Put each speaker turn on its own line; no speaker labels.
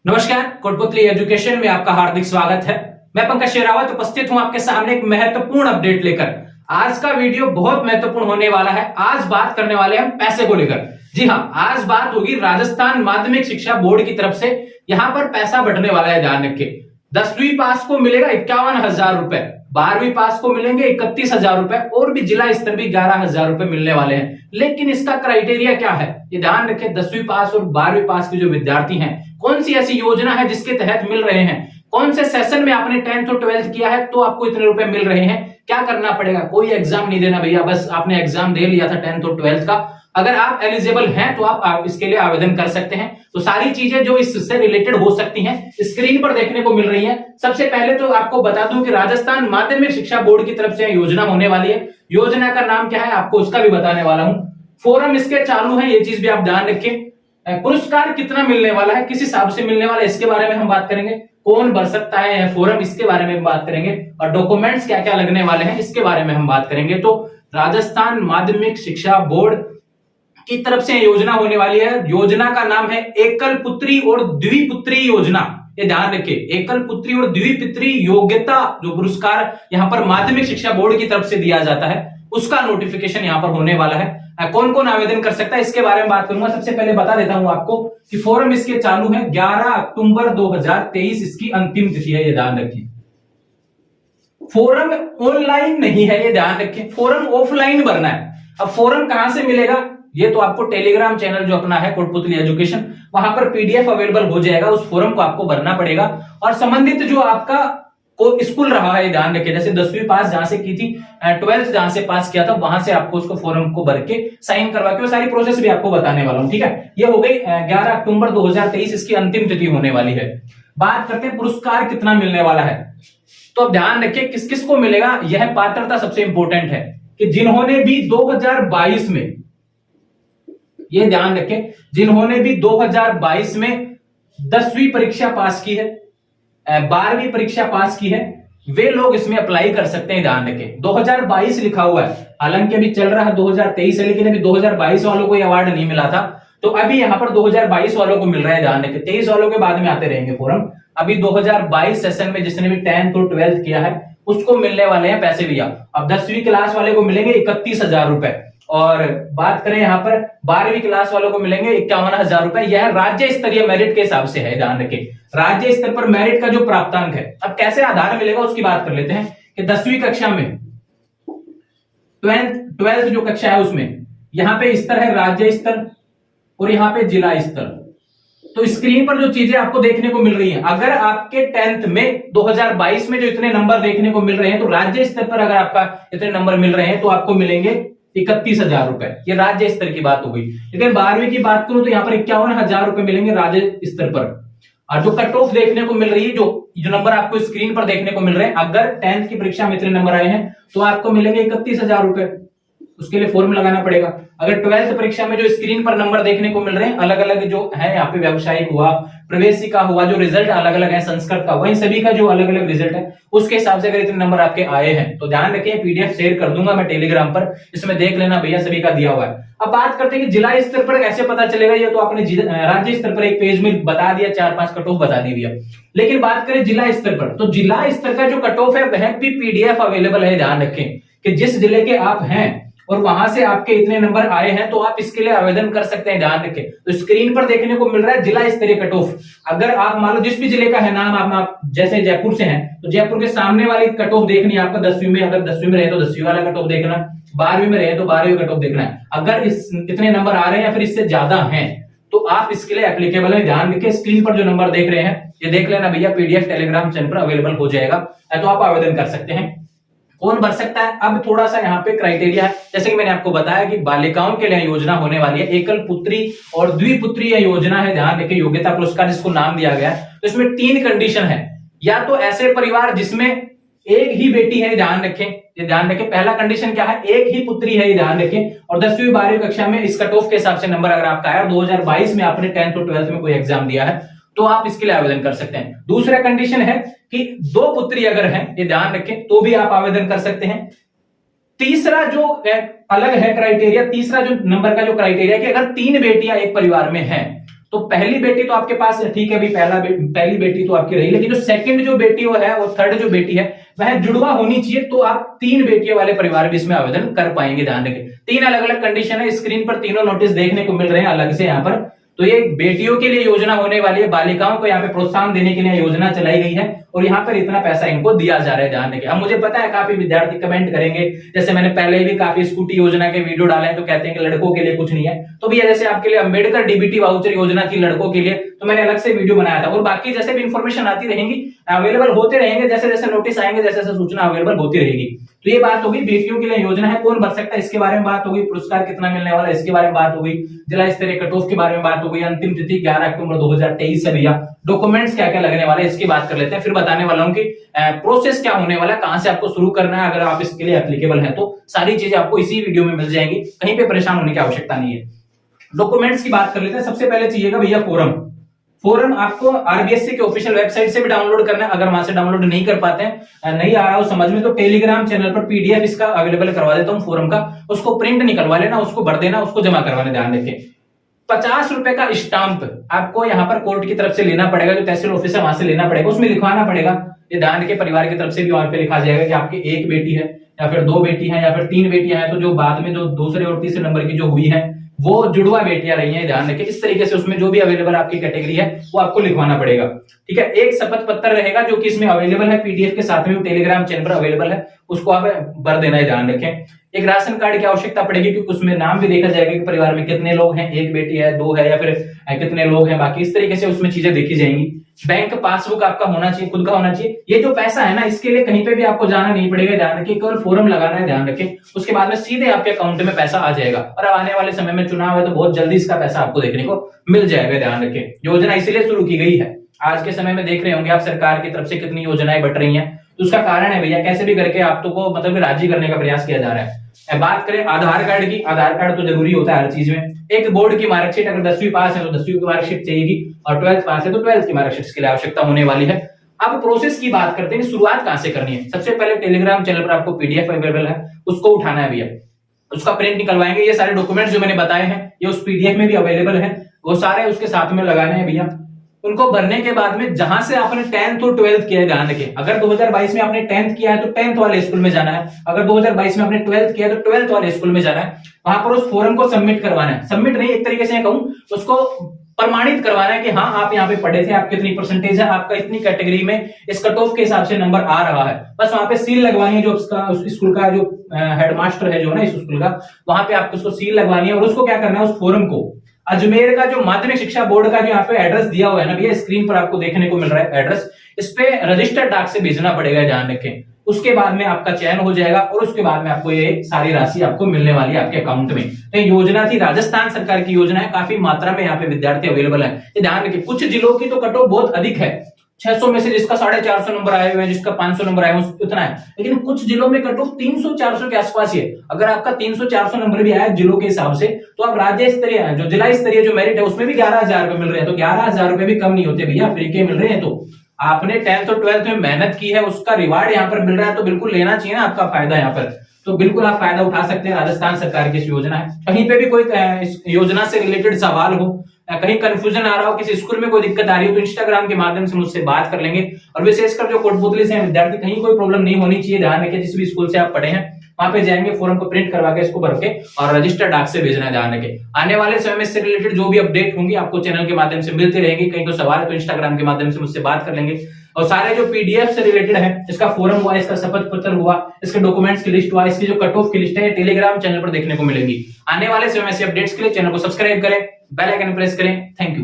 नमस्कार, कोटपुतली एजुकेशन में आपका हार्दिक स्वागत है। मैं पंकज शेरावत उपस्थित हूं आपके सामने एक महत्वपूर्ण अपडेट लेकर। आज का वीडियो बहुत महत्वपूर्ण होने वाला है। आज बात करने वाले हैं हम पैसे को लेकर। जी हां, आज बात होगी राजस्थान माध्यमिक शिक्षा बोर्ड की तरफ से। यहां पर पैसा बढ़ने वाला है, ध्यान रखिए। 10वीं पास को मिलेगा 51,000 रुपए, 12वीं पास को मिलेंगे 31,000 रुपए और भी जिला स्तर भी 11,000 रुपए मिलने वाले हैं। लेकिन इसका क्राइटेरिया क्या है, ये ध्यान रखें। 10वीं पास और 12वीं पास के जो विद्यार्थी हैं, कौन सी ऐसी योजना है जिसके तहत मिल रहे हैं, कौन से सेशन में आपने 10th और 12th किया है तो आपको इतने रुपए मिल रहे हैं, क्या करना पड़ेगा। कोई एग्जाम नहीं देना भैया, बस आपने एग्जाम दे लिया था 10th और 12th का। अगर आप एलिजिबल हैं तो आप इसके लिए आवेदन कर सकते हैं। तो सारी चीजें जो इससे रिलेटेड हो सकती हैं स्क्रीन पर देखने को मिल रही हैं। सबसे पहले तो आपको बता दूं कि राजस्थान माध्यमिक शिक्षा बोर्ड की तरफ से योजना होने वाली है। योजना का नाम क्या है आपको उसका भी बताने वाला हूं। फोरम इसके चालू है, ये चीज भी आप ध्यान रखें। पुरस्कार कितना मिलने वाला है, किस हिसाब से मिलने वाला है, इसके बारे में हम बात करेंगे। कौन भर सकता है फोरम, इसके बारे में बात करेंगे। और डॉक्यूमेंट्स क्या क्या लगने वाले हैं इसके बारे में हम बात करेंगे। तो राजस्थान माध्यमिक शिक्षा बोर्ड की तरफ से योजना होने वाली है। योजना का नाम है एकल पुत्री और द्विपुत्री योजना। ये ध्यान रखिए, एकल पुत्री और द्विपुत्री योग्यता जो पुरस्कार यहाँ पर माध्यमिक शिक्षा बोर्ड की तरफ से दिया जाता है, उसका नोटिफिकेशन यहाँ पर होने वाला है। कौन कौन आवेदन कर सकता है इसके बारे में बात करूंगा। सबसे पहले बता देता हूं आपको कि फोरम इसके चालू है। 11 अक्टूबर 2023 इसकी अंतिम तिथि है, ये ध्यान रखिए। फोरम ऑनलाइन नहीं है, ये ध्यान रखिए। फोरम ऑफलाइन भरना है। अब फोरम कहां से मिलेगा, ये तो आपको टेलीग्राम चैनल जो अपना है कोटपुतली एजुकेशन, वहां पर पीडीएफ अवेलेबल हो जाएगा। उस फोरम को आपको भरना पड़ेगा और संबंधित जो आपका को स्कूल रहा है, ध्यान रखिए। जैसे 10वीं पास जहां से की थी, 12th जहां से पास किया था, वहां से आपको उसको फॉर्म को भर के साइन करवा के वो सारी प्रोसेस भी आपको बताने वाला हूं। ठीक है, ये हो गई 11 अक्टूबर 2023 इसकी अंतिम तिथि होने वाली है। बात करते हैं पुरस्कार कितना मिलने वाला है। तो अब ध्यान रखिए किस किस को मिलेगा। यह पात्रता सबसे इंपॉर्टेंट है कि जिन्होंने भी 2022 में, ये ध्यान रखें, जिन्होंने भी 2022 में 10वीं परीक्षा पास की है, 12वीं परीक्षा पास की है, वे लोग इसमें अप्लाई कर सकते हैं। ध्यान रखें 2022 लिखा हुआ है, हालांकि अभी चल रहा है 2023 है, लेकिन अभी 2022 वालों को यह अवार्ड नहीं मिला था, तो अभी यहां पर 2022 वालों को मिल रहा है। ध्यान रखें 23 वालों के बाद में आते रहेंगे फॉर्म। अभी 2022 सेशन में जिसने भी 10th और 12th किया है उसको मिलने वाले हैं पैसे भैया। अब 10वीं क्लास वाले को मिलेंगे 31,000 रुपए और बात करें यहां पर 12वीं क्लास वालों को मिलेंगे 51,000 रुपए। यह राज्य स्तरीय मेरिट के हिसाब से है, ध्यान रखें। राज्य स्तर पर मेरिट का जो प्राप्तांक है, अब कैसे आधार मिलेगा उसकी बात कर लेते हैं कि 10वीं कक्षा में 12th जो कक्षा है उसमें यहां पे स्तर है राज्य स्तर और यहां पे जिला स्तर। तो स्क्रीन पर जो चीजें आपको देखने को मिल रही हैं, अगर आपके 10th में 2022 में जो इतने नंबर देखने को मिल रहे हैं, तो राज्य स्तर पर अगर आपका इतने नंबर मिल रहे हैं तो आपको मिलेंगे 31,000 रुपए। ये राज्य स्तर की बात हो गई। लेकिन 12वीं की बात करूं तो यहाँ पर 51,000 रुपए मिलेंगे राज्य स्तर पर। और जो कट ऑफ देखने को मिल रही है, जो नंबर आपको स्क्रीन पर देखने को मिल रहे हैं, अगर 10th की परीक्षा में इतने नंबर आए हैं तो आपको मिलेंगे 31,000 रुपए। उसके लिए फॉर्म लगाना पड़ेगा। अगर 12th परीक्षा में जो स्क्रीन पर नंबर देखने को मिल रहे हैं, अलग अलग जो है यहाँ पे व्यावसायिक हुआ, प्रवेशिका हुआ, जो रिजल्ट अलग अलग है, संस्कृत का, वही सभी का जो अलग अलग रिजल्ट है उसके हिसाब से अगर इतने नंबर आपके आए हैं तो ध्यान रखिए पीडीएफ शेयर कर दूंगा मैं टेलीग्राम पर, इसमें देख लेना भैया, सभी का दिया हुआ है। अब बात करते हैं कि जिला स्तर पर कैसे पता चलेगा। ये तो आपने राज्य स्तर पर एक पेज में बता दिया, 4-5 कट ऑफ बता दी भैया। लेकिन बात करें जिला स्तर पर, तो जिला स्तर का जो कट ऑफ है वह भी पीडीएफ अवेलेबल है। ध्यान रखें कि जिस जिले के आप हैं और वहां से आपके इतने नंबर आए हैं तो आप इसके लिए आवेदन कर सकते हैं। ध्यान रखें तो स्क्रीन पर देखने को मिल रहा है जिला स्तरीय कट ऑफ। अगर आप मान लो जिस भी जिले का है नाम, आप जैसे जयपुर से हैं तो जयपुर के सामने वाली कट ऑफ देखनी है आपको 10वीं में। अगर 10वीं में रहे तो 10वीं वाला कट ऑफ देखना, 12वीं में रहे तो 12वीं कट ऑफ देखना है। अगर इतने नंबर आ रहे हैं या फिर इससे ज्यादा हैं तो आप इसके लिए एप्लीकेबल है। ध्यान रखें स्क्रीन पर जो नंबर देख रहे हैं ये देख लेना भैया, पीडीएफ टेलीग्राम चैनल पर अवेलेबल हो जाएगा, तो आप आवेदन कर सकते हैं। कौन भर सकता है, अब थोड़ा सा यहाँ पे क्राइटेरिया है। जैसे कि मैंने आपको बताया कि बालिकाओं के लिए योजना होने वाली है, एकल पुत्री और द्विपुत्री योजना है। ध्यान रखें योग्यता पुरस्कार जिसको नाम दिया गया है, तो इसमें 3 कंडीशन है। या तो ऐसे परिवार जिसमें एक ही बेटी है, ध्यान रखें, ये ध्यान रखें। पहला कंडीशन क्या है, एक ही पुत्री है, ये ध्यान रखें। और 10वीं 12वीं कक्षा में इस कट ऑफ के हिसाब से नंबर अगर आपका आया और 2022 में आपने 10th और 12th में कोई एग्जाम दिया है तो आप इसके लिए आवेदन कर सकते हैं। दूसरा कंडीशन है कि 2 पुत्री अगर हैं, ये ध्यान रखें, तो भी आप आवेदन कर सकते हैं। तीसरा जो अलग है क्राइटेरिया, तीसरा जो नंबर का जो क्राइटेरिया कि अगर 3 बेटियां एक परिवार में हैं तो पहली बेटी तो आपके पास ठीक है, अभी पहली बेटी तो आपकी रही, लेकिन जो सेकंड जो बेटी वो है, वो थर्ड जो बेटी है वह जुड़वा होनी चाहिए, तो आप 3 बेटियों वाले परिवार भी इसमें आवेदन कर पाएंगे। ध्यान रखें 3 अलग अलग कंडीशन है, स्क्रीन पर तीनों नोटिस देखने को मिल रहे हैं अलग से यहाँ पर। तो ये बेटियों के लिए योजना होने वाली है, बालिकाओं को यहाँ पे प्रोत्साहन देने के लिए योजना चलाई गई है और यहाँ पर इतना पैसा इनको दिया जा रहा है। ध्यान रखें। अब मुझे पता है काफी विद्यार्थी कमेंट करेंगे, जैसे मैंने पहले भी काफी स्कूटी योजना के वीडियो डाले हैं, तो कहते हैं कि लड़कों के लिए कुछ नहीं है। तो भैया जैसे आपके लिए अंबेडकर डीबीटी वाउचर योजना थी लड़कों के लिए, तो मैंने अलग से वीडियो बनाया था, और बाकी जैसे भी इंफॉर्मेशन आती रहेंगी, अवेलेबल होते रहेंगे, जैसे जैसे नोटिस आएंगे, जैसे जैसे सूचना अवेलेबल होती रहेगी। तो ये बात होगी बेटियों के लिए योजना है, कौन भर सकता है इसके बारे में बात होगी, पुरस्कार कितना मिलने वाला है इसके बारे में बात होगी, जिला स्तरीय कट ऑफ के बारे में बात होगी, अंतिम तिथि 11 अक्टूबर 2023 है भैया, डॉक्यूमेंट्स क्या क्या लगने वाले इसकी बात कर लेते हैं, फिर बताने वाला हूं कि प्रोसेस क्या होने वाला है, कहां से आपको शुरू करना है, अगर आप इसके लिए एप्लीकेबल है तो सारी चीजें आपको इसी वीडियो में मिल जाएंगी, कहीं पे परेशान होने की आवश्यकता नहीं है। डॉक्यूमेंट्स की बात कर लेते हैं। सबसे पहले चाहिएगा भैया फॉरम आपको आरबीएससी के ऑफिशियल वेबसाइट से भी डाउनलोड करना है, अगर वहां से डाउनलोड नहीं कर पाते हैं, नहीं आ रहा हो समझ में, तो टेलीग्राम चैनल पर पीडीएफ इसका अवेलेबल करवा देता हूं फॉरम का, उसको प्रिंट निकलवा लेना, उसको भर देना, उसको जमा करवाने। ध्यान रखें 50 रुपए का स्टाम्प आपको यहाँ पर कोर्ट की तरफ से लेना पड़ेगा, जो तहसील ऑफिस है वहां से लेना पड़ेगा, उसमें लिखवाना पड़ेगा। ये ध्यान रखें परिवार की तरफ से भी वहां पे लिखा जाएगा कि आपकी 1 बेटी है या फिर 2 बेटी है या फिर 3 बेटियां हैं, तो जो बाद में जो दूसरे और तीसरे नंबर की जो हुई है वो जुड़वा बेटियां रही हैं। ध्यान रखें इस तरीके से उसमें जो भी अवेलेबल आपकी कैटेगरी है वो आपको लिखवाना पड़ेगा। ठीक है, एक शपथ पत्र रहेगा जो कि इसमें अवेलेबल है पीडीएफ के साथ में, टेलीग्राम चैनल पर अवेलेबल है, उसको आप भर देना है। ध्यान रखें एक राशन कार्ड की आवश्यकता पड़ेगी, क्योंकि उसमें नाम भी देखा जाएगा कि परिवार में कितने लोग हैं, 1 बेटी है, 2 है या फिर कितने लोग हैं, बाकी इस तरीके से उसमें चीजें देखी जाएंगी। बैंक पासबुक आपका होना चाहिए, खुद का होना चाहिए। ये जो पैसा है ना, इसके लिए कहीं पे भी आपको जाना नहीं पड़ेगा। ध्यान रखें केवल फॉर्म लगाना है, ध्यान रखें, उसके बाद में सीधे आपके अकाउंट में पैसा आ जाएगा, और अब आने वाले समय में चुनाव है तो बहुत जल्दी इसका पैसा आपको देखने को मिल जाएगा। ध्यान रखें योजना इसलिए शुरू की गई है, आज के समय में देख रहे होंगे आप सरकार की तरफ से कितनी योजनाएं बट रही हैं, तो उसका कारण है भैया कैसे भी करके आप तो को मतलब राजी करने का प्रयास किया जा रहा है। बात करें आधार कार्ड की, आधार कार्ड तो जरूरी होता है हर चीज में। एक बोर्ड की मार्कशीट, अगर 10वीं पास है तो 10वीं की मार्कशीट चाहिएगी, और 12th पास है तो 12th की मार्कशीट के लिए आवश्यकता होने वाली है। अब प्रोसेस की बात करते हैं, शुरुआत कहां से करनी है। सबसे पहले टेलीग्राम चैनल पर आपको पीडीएफ अवेलेबल है, उसको उठाना है भैया, उसका प्रिंट निकलवाएंगे। ये सारे डॉक्यूमेंट्स जो मैंने बताए हैं ये उस पीडीएफ में भी अवेलेबल है, वो सारे उसके साथ में लगाने हैं भैया। उनको भरने के बाद में जहां से आपने 10th और 12th किया है, ध्यान रखें अगर 2022 में आपने 10th किया है तो 10th वाले स्कूल में जाना है, अगर 2022 में आपने 12th किया है तो 12th वाले स्कूल में जाना है। वहां पर उस फॉर्म को सबमिट करवाना है, सबमिट नहीं एक तरीके से कहूं उसको प्रमाणित करवाना है कि हाँ आप यहाँ पे पढ़े थे, आप कितनी परसेंटेज है, आपका इतनी कैटेगरी में इस कट ऑफ के हिसाब से नंबर आ रहा है। बस वहां पे सील लगवानी है, जो उसका उस स्कूल का जो हेडमास्टर है जो ना इस स्कूल का, वहां पे आपको उसको सील लगवानी है। और उसको क्या करना है, उस फॉर्म को अजमेर का जो माध्यमिक शिक्षा बोर्ड का जो यहाँ पे एड्रेस दिया हुआ है ना भैया, स्क्रीन पर आपको देखने को मिल रहा है एड्रेस, इस पे रजिस्टर्ड डाक से भेजना पड़ेगा। ध्यान रखें उसके बाद में आपका चयन हो जाएगा और उसके बाद में आपको ये सारी राशि आपको मिलने वाली है आपके अकाउंट में। तो योजना थी राजस्थान सरकार की योजना है, काफी मात्रा में यहाँ पे विद्यार्थी अवेलेबल है। ध्यान रखिए कुछ जिलों की तो कट ऑफ बहुत अधिक है, 600 में से जिसका 450 नंबर आए हुए हैं, जिसका 500 नंबर आए हुए उतना है, लेकिन कुछ जिलों में कट ऑफ 300-400 के आसपास ही है। अगर आपका 300-400 नंबर भी आया जिलों के हिसाब से, तो आप राज्य स्तरीय जो जिला स्तरीय जो मेरिट है उसमें भी 11,000 रुपए मिल रहे हैं। तो 11,000 रुपए भी कम नहीं होते भैया, फ्री के मिल रहे हैं। तो आपने 10th और 12th में मेहनत की है, उसका रिवार्ड यहाँ पर मिल रहा है, तो बिल्कुल लेना चाहिए ना आपका फायदा यहाँ पर। तो बिल्कुल आप फायदा उठा सकते हैं, राजस्थान सरकार की इस योजना है। कहीं पे भी कोई इस योजना से रिलेटेड सवाल हो, कहीं कंफ्यूजन आ रहा हो, किसी स्कूल में कोई दिक्कत आ रही हो, तो इंस्टाग्राम के माध्यम से मुझसे बात कर लेंगे। और विशेषकर जो कोटपुतली से विद्यार्थी, कहीं कोई प्रॉब्लम नहीं होनी चाहिए। ध्यान रखें जिस भी स्कूल से आप पढ़े हैं वहां पे जाएंगे, फॉर्म को प्रिंट करवा के इसको भर के और रजिस्टर्ड डाक से भेजना है। ध्यान रखें आने वाले समय में इससे रिलेटेड जो भी अपडेट होंगी आपको चैनल के माध्यम से मिलती रहेगी। कहीं कोई सवाल है तो इंस्टाग्राम के माध्यम से मुझसे बात कर लेंगे। और सारे जो पीडीएफ से रिलेटेड है, इसका फॉर्म हुआ, इसका शपथ पत्र हुआ, इसके डॉक्यूमेंट्स की लिस्ट हुआ, इसकी जो कट ऑफ की लिस्ट है टेलीग्राम चैनल पर देखने को मिलेगी। आने वाले समय में ऐसे अपडेट्स के लिए चैनल को सब्सक्राइब करें, बेल आइकन प्रेस करें। Thank you.